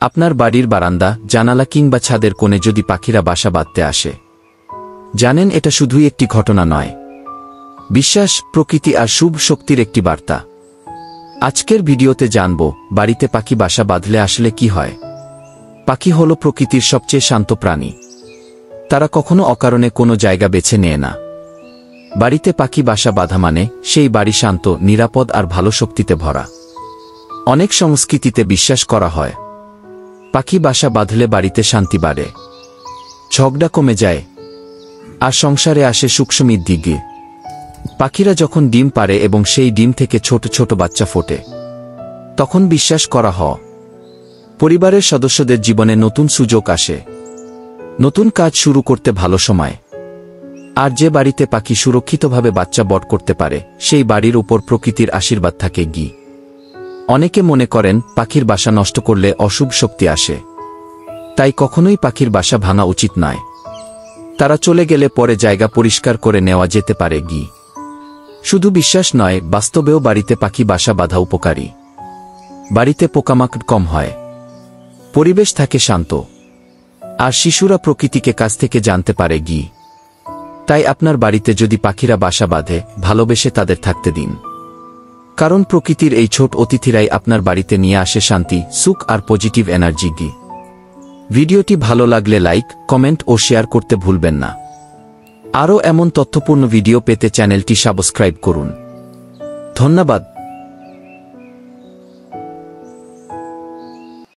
আপনার বাড়ির বারান্দা, জানালা কিংবা ছাদের কোণে যদি পাখিরা বাসা বাঁধতে আসে, জানেন এটা শুধুই একটি ঘটনা নয়, বিশ্বাস, প্রকৃতি আর শুভ শক্তির একটি বার্তা। আজকের ভিডিওতে জানব বাড়িতে পাখি বাসা বাঁধলে আসলে কি হয়। পাখি হল প্রকৃতির সবচেয়ে শান্ত প্রাণী। তারা কখনো অকারণে কোনো জায়গা বেছে নেয় না। বাড়িতে পাখি বাসা বাঁধা মানে সেই বাড়ি শান্ত, নিরাপদ আর ভালো শক্তিতে ভরা। অনেক সংস্কৃতিতে বিশ্বাস করা হয় পাখি বাসা বাঁধলে বাড়িতে শান্তি বাড়ে, ঝগড়া কমে যায় আর সংসারে আসে সুখ সমৃদ্ধি। পাখিরা যখন ডিম পাড়ে এবং সেই ডিম থেকে ছোট ছোট বাচ্চা ফোটে, তখন বিশ্বাস করা হয় পরিবারের সদস্যদের জীবনে নতুন সুযোগ আসে, নতুন কাজ শুরু করতে ভালো সময়। আর যে বাড়িতে পাখি সুরক্ষিতভাবে বাচ্চা বড় করতে পারে, সেই বাড়ির উপর প্রকৃতির আশীর্বাদ থাকে। অনেকে মনে করেন পাখির বাসা নষ্ট করলে অশুভ শক্তি আসে, তাই কখনোই পাখির বাসা ভাঙা উচিত নয়। তারা চলে গেলে পরে জায়গা পরিষ্কার করে নেওয়া যেতে পারে। শুধু বিশ্বাস নয়, বাস্তবেও বাড়িতে পাখি বাসা বাঁধা উপকারী। বাড়িতে পোকামাকড় কম হয়, পরিবেশ থাকে শান্ত, আর শিশুরা প্রকৃতিকে কাছ থেকে জানতে পারে। তাই আপনার বাড়িতে যদি পাখিরা বাসা বাঁধে, ভালোবেসে তাদের থাকতে দিন, কারণ প্রকৃতির এই ছোট অতিথিরাই আপনার বাড়িতে নিয়ে আসে শান্তি, সুখ আর পজিটিভ এনার্জি। ভিডিওটি ভালো লাগলে লাইক, কমেন্ট ও শেয়ার করতে ভুলবেন না। আরও এমন তথ্যপূর্ণ ভিডিও পেতে চ্যানেলটি সাবস্ক্রাইব করুন। ধন্যবাদ।